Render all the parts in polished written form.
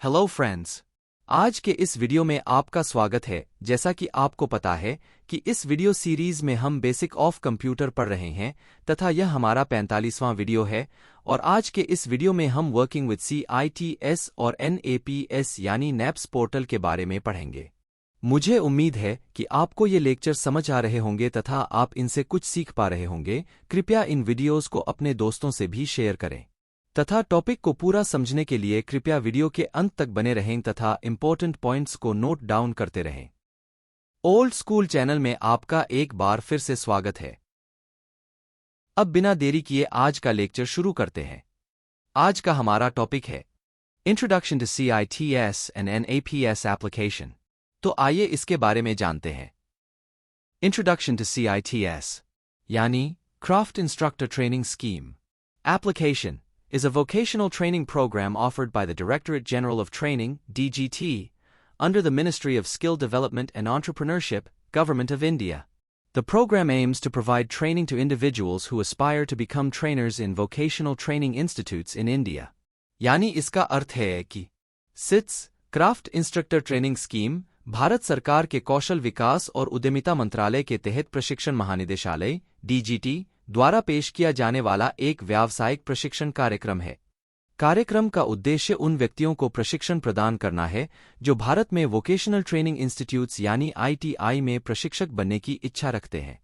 Hello friends. आज के इस वीडियो में आपका स्वागत है। जैसा कि आपको पता है कि इस वीडियो सीरीज में हम बेसिक ऑफ कंप्यूटर पढ़ रहे हैं तथा यह हमारा 45वां वीडियो है और आज के इस वीडियो में हम वर्किंग विद CITS और NAPS यानी NAPS पोर्टल के बारे में पढ़ेंगे। मुझे उम्मीद है कि आपको ये लेक्चर समझ आ रहे होंगे तथा आप इनसे कुछ सीख पा रहे होंगे। कृपया इन वीडियोस को अपने दोस्तों से भी शेयर करें तथा टॉपिक को पूरा समझने के लिए कृपया वीडियो के अंत तक बने रहें तथा इंपॉर्टेंट पॉइंट्स को नोट डाउन करते रहें। ओल्ड स्कूल चैनल में आपका एक बार फिर से स्वागत है। अब बिना देरी किए आज का लेक्चर शुरू करते हैं। आज का हमारा टॉपिक है introduction to CITS and NAPS application. तो आइए इसके बारे में जानते हैं। इंट्रोडक्शन टू CITS यानी craft instructor training scheme application is a vocational training program offered by the Directorate General of Training, DGT, under the Ministry of Skill Development and Entrepreneurship, Government of India. The program aims to provide training to individuals who aspire to become trainers in vocational training institutes in India. यानी इसका अर्थ है कि SITS, craft instructor training scheme, Bharat सरकार के कौशल विकास और उद्यमिता मंत्रालय के तहत प्रशिक्षण महानिदेशालय, DGT, द्वारा पेश किया जाने वाला एक व्यावसायिक प्रशिक्षण कार्यक्रम है। कार्यक्रम का उद्देश्य उन व्यक्तियों को प्रशिक्षण प्रदान करना है जो भारत में वोकेशनल ट्रेनिंग इंस्टीट्यूट्स यानी ITI में प्रशिक्षक बनने की इच्छा रखते हैं।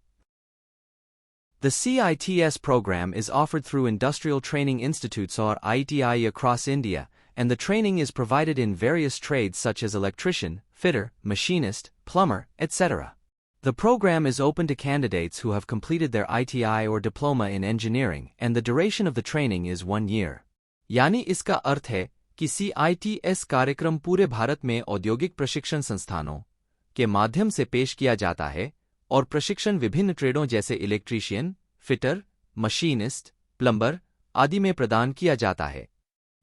The CITS program is offered through Industrial Training Institutes or ITI across India, and the training is provided in various trades such as electrician, fitter, machinist, plumber, etc. The program is open to candidates who have completed their ITI or diploma in engineering, and the duration of the training is 1 year. यानी इसका अर्थ है कि CITS कार्यक्रम पूरे भारत में औद्योगिक प्रशिक्षण संस्थानों के माध्यम से पेश किया जाता है और प्रशिक्षण विभिन्न ट्रेडों जैसे इलेक्ट्रीशियन, फिटर, मशीनिस्ट, प्लम्बर आदि में प्रदान किया जाता है।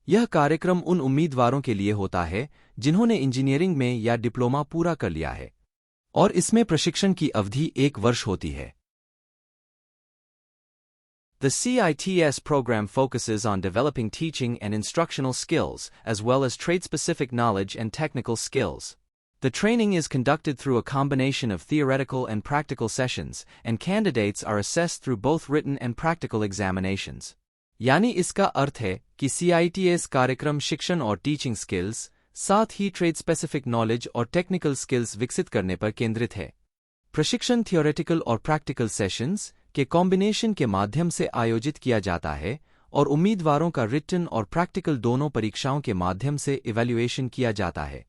यह कार्यक्रम उन उम्मीदवारों के लिए होता है जिन्होंने इंजीनियरिंग में या डिप्लोमा पूरा कर लिया है और इसमें प्रशिक्षण की अवधि 1 वर्ष होती है। The CITS program focuses on developing teaching and instructional skills as well as trade-specific knowledge and technical skills. The training is conducted through a combination of theoretical and practical sessions, and candidates are assessed through both written and practical examinations. यानी इसका अर्थ है कि CITS कार्यक्रम शिक्षण और teaching skills साथ ही trade specific knowledge और technical skills विकसित करने पर केंद्रित है। प्रशिक्षण थियोरेटिकल और प्रैक्टिकल सेशंस के कॉम्बिनेशन के माध्यम से आयोजित किया जाता है और उम्मीदवारों का रिटन और प्रैक्टिकल दोनों परीक्षाओं के माध्यम से इवैल्यूएशन किया जाता है।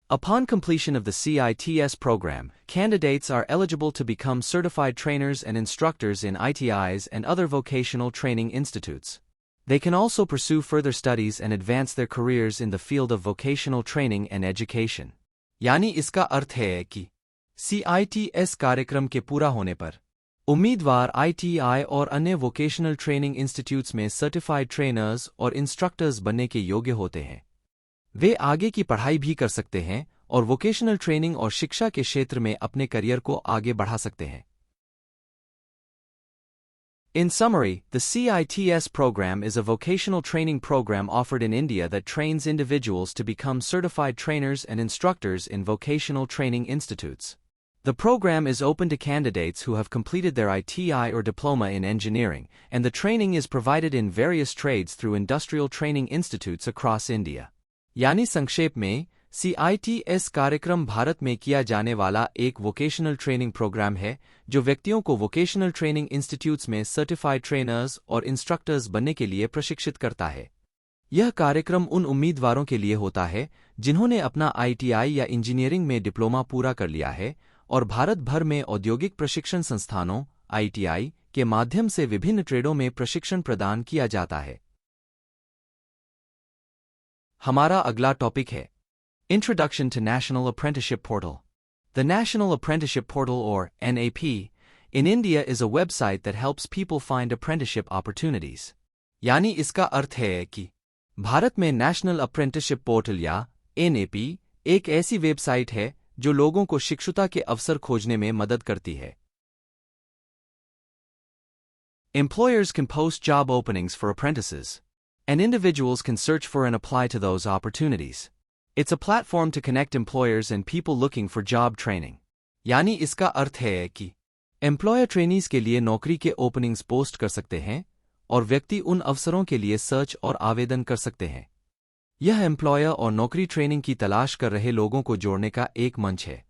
Upon completion of the CITS program, candidates are eligible to become certified trainers and instructors in ITIs and other vocational training institutes. They can also pursue further studies and advance their careers in the field of vocational training and education. यानी इसका अर्थ है कि CITS कार्यक्रम के पूरा होने पर उम्मीदवार ITI और अन्य वोकेशनल ट्रेनिंग इंस्टीट्यूट्स में सर्टिफाइड ट्रेनर्स और इंस्ट्रक्टर्स बनने के योग्य होते हैं। वे आगे की पढ़ाई भी कर सकते हैं और वोकेशनल ट्रेनिंग और शिक्षा के क्षेत्र में अपने करियर को आगे बढ़ा सकते हैं। In summary, the CITS program is a vocational training program offered in India that trains individuals to become certified trainers and instructors in vocational training institutes. The program is open to candidates who have completed their ITI or diploma in engineering, and the training is provided in various trades through industrial training institutes across India. यानी संक्षेप में CITS कार्यक्रम भारत में किया जाने वाला एक vocational training programme है जो व्यक्तियों को वोकेशनल ट्रेनिंग इंस्टीट्यूट्स में सर्टिफाइड ट्रेनर्स और इंस्ट्रक्टर्स बनने के लिए प्रशिक्षित करता है। यह कार्यक्रम उन उम्मीदवारों के लिए होता है जिन्होंने अपना ITI या इंजीनियरिंग में डिप्लोमा पूरा कर लिया है और भारत भर में औद्योगिक प्रशिक्षण संस्थानों ITI के माध्यम से विभिन्न ट्रेडों में प्रशिक्षण प्रदान किया जाता है। हमारा अगला टॉपिक है Introduction to National Apprenticeship Portal. The National Apprenticeship Portal, or NAP, in India is a website that helps people find apprenticeship opportunities. यानी इसका अर्थ है कि भारत में नेशनल अप्रेंटिसशिप पोर्टल या NAP एक ऐसी वेबसाइट है जो लोगों को शिक्षुता के अवसर खोजने में मदद करती है। Employers can post job openings for apprentices. and individuals can search for and apply to those opportunities. It's a platform to connect employers and people looking for job training. यानी इसका अर्थ है कि एम्प्लॉयर ट्रेनीज के लिए नौकरी के openings post कर सकते हैं और व्यक्ति उन अवसरों के लिए सर्च और आवेदन कर सकते हैं। यह एम्प्लॉयर और नौकरी ट्रेनिंग की तलाश कर रहे लोगों को जोड़ने का एक मंच है।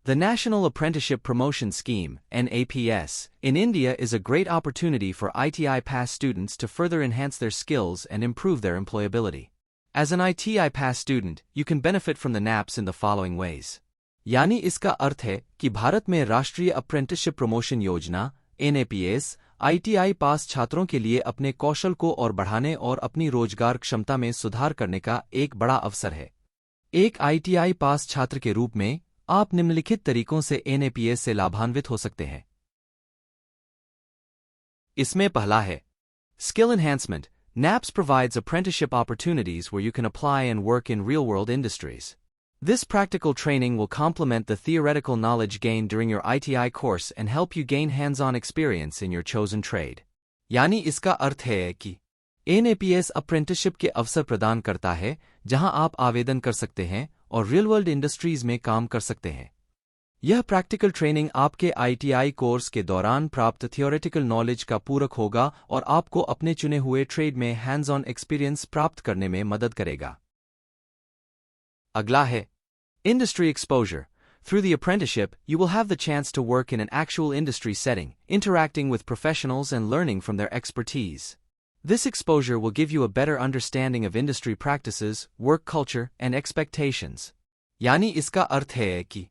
The National Apprenticeship Promotion Scheme, NAPS, in India is a great opportunity for ITI Pass students to further enhance their skills and improve their employability. As an ITI Pass student, you can benefit from the NAPS in the following ways. यानी इसका अर्थ है कि भारत में राष्ट्रीय apprenticeship promotion योजना NAPS ITI पास छात्रों के लिए अपने कौशल को और बढ़ाने और अपनी रोजगार क्षमता में सुधार करने का एक बड़ा अवसर है। एक ITI पास छात्र के रूप में आप निम्नलिखित तरीकों से NAPS से लाभान्वित हो सकते हैं। इसमें पहला है skill enhancement. NAPS provides apprenticeship opportunities where you can apply and work in real-world industries. This practical training will complement the theoretical knowledge gained during your ITI course and help you gain hands-on experience in your chosen trade. यानी इसका अर्थ है कि NAPS apprenticeship के अवसर प्रदान करता है जहां आप आवेदन कर सकते हैं और रियल वर्ल्ड इंडस्ट्रीज में काम कर सकते हैं। यह प्रैक्टिकल ट्रेनिंग आपके ITI कोर्स के दौरान प्राप्त थियोरेटिकल नॉलेज का पूरक होगा और आपको अपने चुने हुए ट्रेड में हैंड्स ऑन एक्सपीरियंस प्राप्त करने में मदद करेगा। अगला है industry exposure. Through the apprenticeship, you will have the chance to work in an actual industry setting, interacting with professionals and learning from their expertise. This exposure will give you a better understanding of industry practices, work culture, and expectations. यानी इसका अर्थ है कि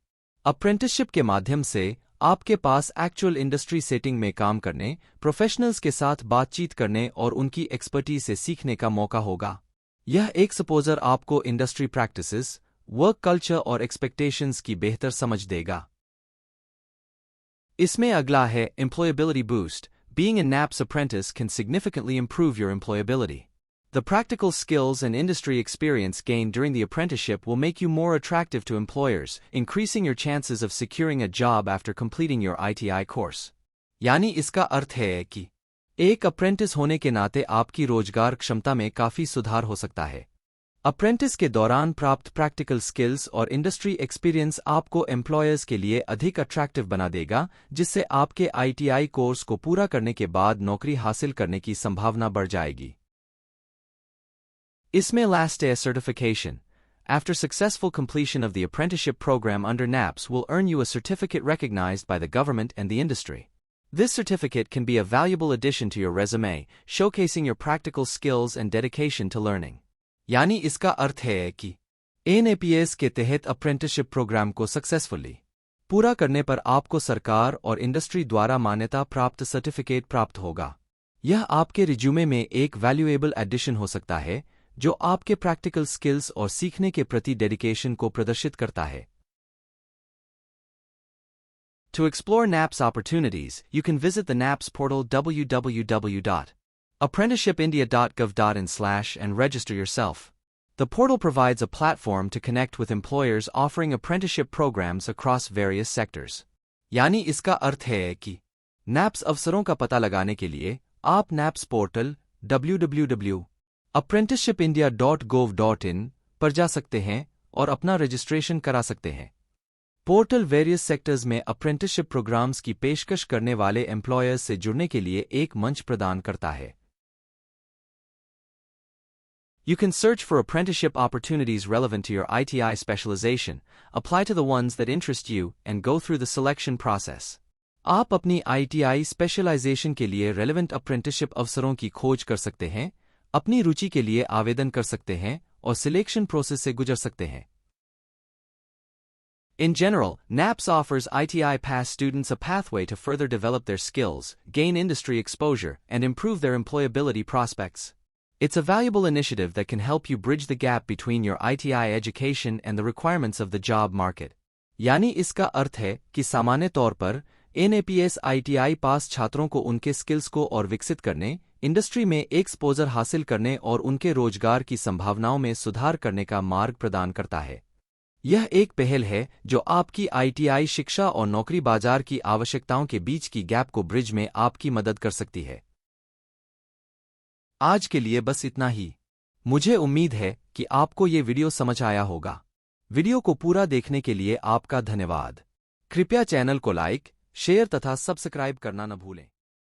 apprenticeship के माध्यम से आपके पास actual industry setting में काम करने, प्रोफेशनल्स के साथ बातचीत करने और उनकी एक्सपर्टीज से सीखने का मौका होगा। यह एक्सपोजर आपको इंडस्ट्री प्रैक्टिसेस, वर्क कल्चर और एक्सपेक्टेशंस की बेहतर समझ देगा। इसमें अगला है employability boost. Being a NAPS apprentice can significantly improve your employability. The practical skills and industry experience gained during the apprenticeship will make you more attractive to employers, increasing your chances of securing a job after completing your ITI course. यानी इसका अर्थ है कि एक apprentice होने के नाते आपकी रोजगार क्षमता में काफी सुधार हो सकता है। अप्रेंटिस के दौरान प्राप्त प्रैक्टिकल स्किल्स और इंडस्ट्री एक्सपीरियंस आपको एम्प्लॉयर्स के लिए अधिक अट्रैक्टिव बना देगा, जिससे आपके ITI कोर्स को पूरा करने के बाद नौकरी हासिल करने की संभावना बढ़ जाएगी। इसमें लास्ट है certification. After successful completion of the apprenticeship program under NAPS will earn you a certificate recognized by the government and the industry. This certificate can be a valuable addition to your resume, showcasing your practical skills and dedication to learning. यानी इसका अर्थ है कि NAPS के तहत apprenticeship programme को successfully पूरा करने पर आपको सरकार और इंडस्ट्री द्वारा मान्यता प्राप्त सर्टिफिकेट प्राप्त होगा। यह आपके रिज्यूमे में एक वैल्यूएबल एडिशन हो सकता है जो आपके प्रैक्टिकल स्किल्स और सीखने के प्रति डेडिकेशन को प्रदर्शित करता है। To explore NAPS opportunities, you can visit the NAPS portal www.apprenticeshipindia.gov.in/ and register yourself. The portal provides a platform to connect with employers offering apprenticeship programs across various sectors. यानी इसका अर्थ है कि NAPS अवसरों का पता लगाने के लिए आप NAPS पोर्टल www.apprenticeshipindia.gov.in पर जा सकते हैं और अपना रजिस्ट्रेशन करा सकते हैं। पोर्टल वेरियस सेक्टर्स में अप्रेंटिसशिप प्रोग्राम्स की पेशकश करने वाले एम्प्लॉयर्स से जुड़ने के लिए एक मंच प्रदान करता है। You can search for apprenticeship opportunities relevant to your ITI specialization, apply to the ones that interest you, and go through the selection process. आप अपनी ITI स्पेशलाइजेशन के लिए रेलेवेंट अप्रेंटिसशिप अवसरों की खोज कर सकते हैं, अपनी रुचि के लिए आवेदन कर सकते हैं और सिलेक्शन प्रोसेस से गुजर सकते हैं। In general, NAPS offers ITI Pass students a pathway to further develop their skills, gain industry exposure, and improve their employability prospects. It's a valuable initiative that can help you bridge the gap between your ITI education and the requirements of the job market. यानी इसका अर्थ है कि सामान्य तौर पर NAPS ITI पास छात्रों को उनके स्किल्स को और विकसित करने, इंडस्ट्री में एक्सपोजर हासिल करने और उनके रोजगार की संभावनाओं में सुधार करने का मार्ग प्रदान करता है। यह एक पहल है जो आपकी ITI शिक्षा और नौकरी बाजार की आवश्यकताओं के बीच की गैप को ब्रिज में आपकी मदद कर सकती है। आज के लिए बस इतना ही। मुझे उम्मीद है कि आपको ये वीडियो समझ आया होगा। वीडियो को पूरा देखने के लिए आपका धन्यवाद। कृपया चैनल को लाइक, शेयर तथा सब्सक्राइब करना न भूलें।